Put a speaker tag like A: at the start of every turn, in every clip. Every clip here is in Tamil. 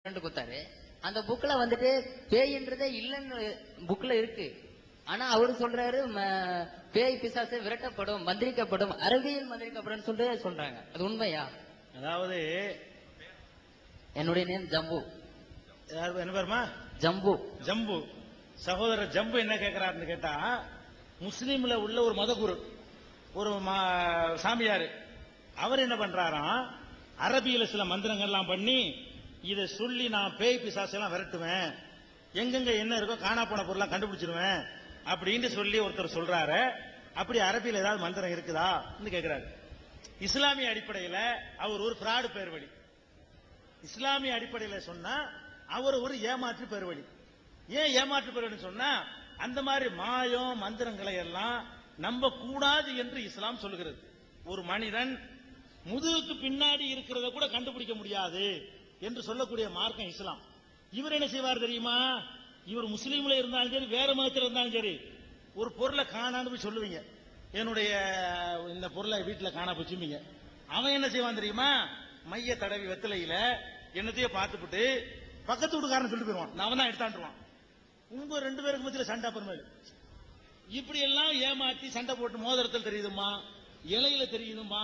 A: கொடுத்தாரு. அந்த புக்ல வந்துட்டு பேய்ன்றதே இல்லன்னு புக்ல இருக்கு. ஆனா அவரு சொல்றாரு பேய் பிசாசு விரட்டப்படும், மந்திரிக்கப்படும், அரபியில் மந்திரிக்கப்படும் சொல்றாங்க. அது உண்மையா?
B: அதாவது
A: என்னுடைய நேம் ஜம்பு.
B: என்ன பேருமா?
A: ஜம்பு.
B: ஜம்பு சகோதரர் ஜம்பு என்ன கேட்கிறாருன்னு கேட்டா, முஸ்லீம்ல உள்ள ஒரு மதகுரு, ஒரு சாமியாரு, அவர் என்ன பண்றாராம், அரபியில சில மந்திரங்கள்லாம் பண்ணி இதை சொல்லி நான் பேய் பிசாசு எல்லாம் விரட்டுவேன், எங்கெங்க என்ன இருக்கோ காணா போன பொருளாம் கண்டுபிடிச்சிருவேன் அப்படின்னு சொல்லி ஒருத்தர் சொல்றாரு. அப்படி அரபியில் ஏதாவது மந்திரம் இருக்குதா கேட்கிறாரு. இஸ்லாமிய அடிப்படையில் அவர் ஒரு பிராடு பேர் வழி. இஸ்லாமிய அடிப்படையில் சொன்னா அவர் ஒரு ஏமாற்று பேர் வழி. ஏன் ஏமாற்று பேர் வழி சொன்னா, அந்த மாதிரி மாயம் மந்திரங்களை எல்லாம் நம்ப கூடாது என்று இஸ்லாம் சொல்லுகிறது. ஒரு மனிதன் முதுகுக்கு பின்னாடி இருக்கிறத கூட கண்டுபிடிக்க முடியாது என்று சொல்லக்கூடிய மார்க்கம் இஸ்லாம். இவர் என்ன செய்வார் தெரியுமா? இவர் முஸ்லீம்ல இருந்தாலும் சரி, வேற மதத்தில் இருந்தாலும் சரி, ஒரு பொருளை காணான்னு போய் சொல்லுவீங்க, என்னுடைய இந்த பொருளை வீட்டில் காணா போச்சுவீங்க. அவன் என்ன செய்வான் தெரியுமா? மைய தடவி வெத்தலையில என்னத்தையே பார்த்துட்டு பக்கத்து வீட்டுக்காரன் சொல்லிட்டு போயிடுவான், நான் தான் எடுத்தாண்டுவான். உங்க ரெண்டு பேருக்கு மத்தியில் சண்டை அப்புறமேலு. இப்படி எல்லாம் ஏமாத்தி சண்டை போட்டு மோதிரத்தில் தெரியுதுமா, இலையில தெரியுதுமா,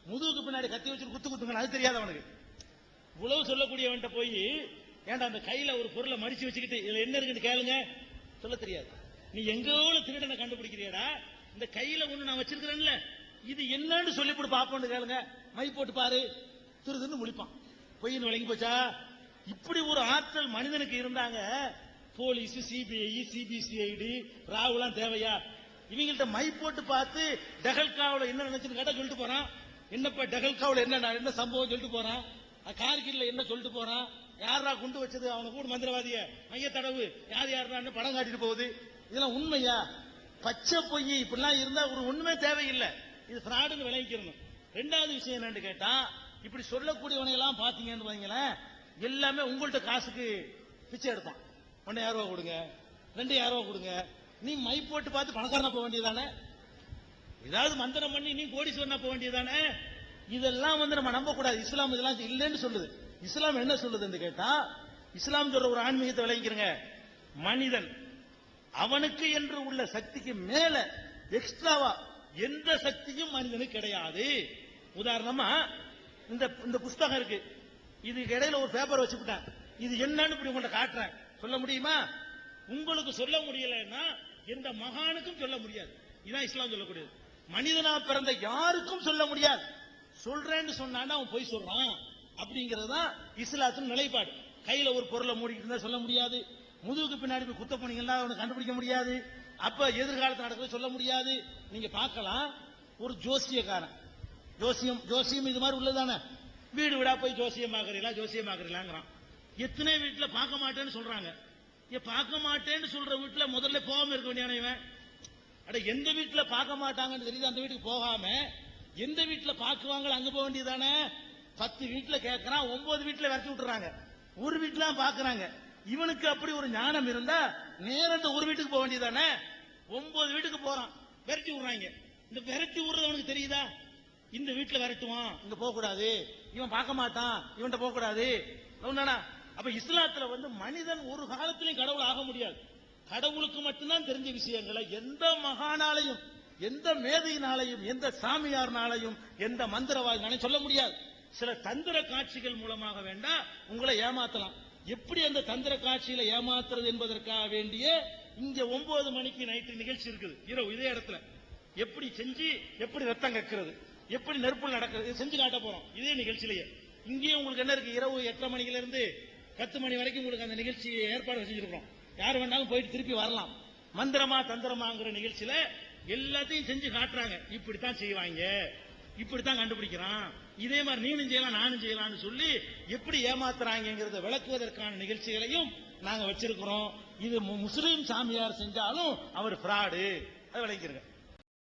B: முதுகுக்கு பின்னாடி கத்தி வச்சு குத்து குத்துங்க, அது தெரியாது அவனுக்கு. உழவு சொல்லக்கூடியவன்ட்ட போய் ஏன்டா அந்த கையில ஒரு பொருளை மடிச்சு வச்சுக்கிட்டு இதுல என்ன இருக்குன்னு கேளுங்க, சொல்ல தெரியாது. நீ எங்கோட திருடனை கண்டுபிடிக்கிறியடா, இந்த கையில ஒண்ணு நான் வச்சிருக்கிறேன்ல, இது என்னன்னு சொல்லிவிட்டு பாப்போன்னு கேளுங்க, மை போட்டு பாரு, திருதுன்னு முழிப்பான். பொய்ன்னு விளங்கி போச்சா? இப்படி ஒரு ஆற்றல் மனிதனுக்கு இருந்தாங்க. போலீஸ், சிபிஐ, சிபிசிஐடி, ராவுலாம் தேவையா? இவங்கள்ட்ட மை போட்டு பார்த்து டெகல்காவில் என்ன நினைச்சுன்னு கேட்டா சொல்லிட்டு போறான். என்னப்பா டெகல்காவில் என்ன சம்பவம் சொல்லிட்டு போறான். கார்கில்ல என்ன சொல்லிட்டு போறான், யாரா குண்டு வச்சது, அவனை கூட மந்திரவாதிய மைய தடவு, யார் யாருன்னு படம் காட்டிட்டு போகுது. இதெல்லாம் உண்மையா? பச்சை பொய். இப்படிலாம் இருந்தா ஒரு ஒண்ணுமே தேவையில்லை, இது பிராடுன்னு விளைவிக்கணும். ரெண்டாவது விஷயம் என்னன்னு கேட்டா, இப்படி சொல்லக்கூடியவனை எல்லாம் பாத்தீங்கன்னு வைங்களேன், எல்லாமே உங்கள்ட்ட காசுக்கு பிச்சை எடுப்பான். 1000 ரூபா கொடுங்க, 2000 ரூபா கொடுங்க. நீ மை போட்டு பார்த்து பணக்காரனா போக வேண்டியதானே? ஏதாவது மந்திரம் பண்ணி நீ கோடீஸ்வரனா போக வேண்டியதானே? இதெல்லாம் நம்ம நம்ப கூடாது. இஸ்லாம் இதெல்லாம் இல்லைன்னு சொல்லுது. இஸ்லாம் என்ன சொல்லுதுன்னு கேட்டா, இஸ்லாம் சொல்ற ஒரு ஆன்மீகத்தை விளங்கிக்கிறங்க. மனிதன் அவனுக்கு என்று உள்ள சக்திக்கு மேல எக்ஸ்ட்ராவா எந்த சக்தியும் மனிதனுக்கு கிடையாது. உதாரணமா இந்த புஸ்தகம் இருக்கு, இதுக்கு இடையில ஒரு பேப்பர் வச்சுக்கிட்டேன், இது என்னன்னு இப்படி உங்கள்ட்ட காட்டுறேன், சொல்ல முடியுமா? உங்களுக்கு சொல்ல முடியலன்னா எந்த மகானுக்கும் சொல்ல முடியாது. இதான் இஸ்லாம் சொல்லக்கூடியது. மனிதனா பிறந்த யாருக்கும் சொல்ல முடியாது. சொல்றேன்னு சொன்னான் அவன் போய் சொல்றான் அப்படிங்கிறது தான் இஸ்லாத்தின் நிலைப்பாடு. கையில ஒரு பொருளை மூடிட்டு இருந்தா சொல்ல முடியாது, முதுகுக்கு பின்னாடி போய் குத்த போனீங்கன்னா அவனை கண்டுபிடிக்க முடியாது, அப்ப எதிர்காலத்தில் நடக்கிறது சொல்ல முடியாது. நீங்க பார்க்கலாம், ஒரு ஜோசியக்காரன், ஜோசியம் இது மாதிரி உள்ளதானே, வீடு வீடா போய் ஜோசியமாக்குறீங்களா, எத்தனை வீட்டுல பார்க்க மாட்டேன்னு சொல்றாங்க. பார்க்க மாட்டேன்னு சொல்ற வீட்டுல முதல்ல போகாம இருக்க வேண்டியவன். எந்த வீட்டுல பார்க்க மாட்டாங்கன்னு தெரியுது, அந்த வீட்டுக்கு போகாம எந்த வீட்டுல பாக்குவாங்க அங்க போக வேண்டியதானே? 10 வீட்டுல கேட்கறான், 9 வீட்டுல விரட்டி விட்டுறாங்க, ஒரு வீட்டுல பாக்குறாங்க. இவனுக்கு அப்படி ஒரு ஞானம் இருந்தா நேர இந்த ஒரு வீட்டுக்கு போக வேண்டியதானே? 9 வீட்டுக்கு போறான், விரட்டி விடுறாங்க. இந்த விரட்டி விடுறது அவனுக்கு தெரியுதா? இந்த வீட்டுல விரட்டுவான், இங்க போக கூடாது, இவன் பார்க்க மாட்டான், இவன்கிட்ட போக கூடாது. அப்ப இஸ்லாத்துல மனிதன் ஒரு காலத்திலையும் கடவுள் ஆக முடியாது. கடவுளுக்கு மட்டும்தான் தெரிஞ்ச விஷயங்களை எந்த மகானாலையும், எந்த மேதையினாலையும், எந்த சாமியார்னாலையும், எந்த மந்திரவாதினாலையும் சொல்ல முடியாது. சில தந்திர காட்சிகள் மூலமாக வேண்டா உங்களை ஏமாத்தலாம். எப்படி அந்த தந்திர காட்சியில ஏமாத்துறது என்பதற்காக வேண்டிய இங்க 9 மணிக்கு நைட்டு நிகழ்ச்சி இருக்குது, இரவு இதே இடத்துல. எப்படி செஞ்சு எப்படி ரத்தம் கக்கிறது, எப்படி நெருப்புல நடக்கிறது செஞ்சு காட்ட போறோம் இதே நிகழ்ச்சியிலேயே. இங்கேயே உங்களுக்கு என்ன இருக்கு, இரவு 8:30 மணில இருந்து 10 மணி வரைக்கும் உங்களுக்கு அந்த நிகழ்ச்சி ஏற்பாடு செஞ்சிருக்கிறோம். யார் வேணாலும் போயிட்டு திருப்பி வரலாம். மந்திரமா தந்திரமாங்கிற நிகழ்ச்சியில எல்லாத்தையும் செஞ்சு காட்டுறாங்க. இப்படித்தான் செய்வாங்க, இப்படித்தான் கண்டுபிடிக்கிறான், இதே மாதிரி நீனும் செய்யலாம் நானும் செய்யலாம்னு சொல்லி எப்படி ஏமாத்துறாங்கிறத விளக்குவதற்கான நிகழ்ச்சிகளையும் நாங்க வச்சிருக்கிறோம். இது முஸ்லீம் சாமியார் செஞ்சாலும் அவர் பிராடு, அதை விளங்கிருங்க.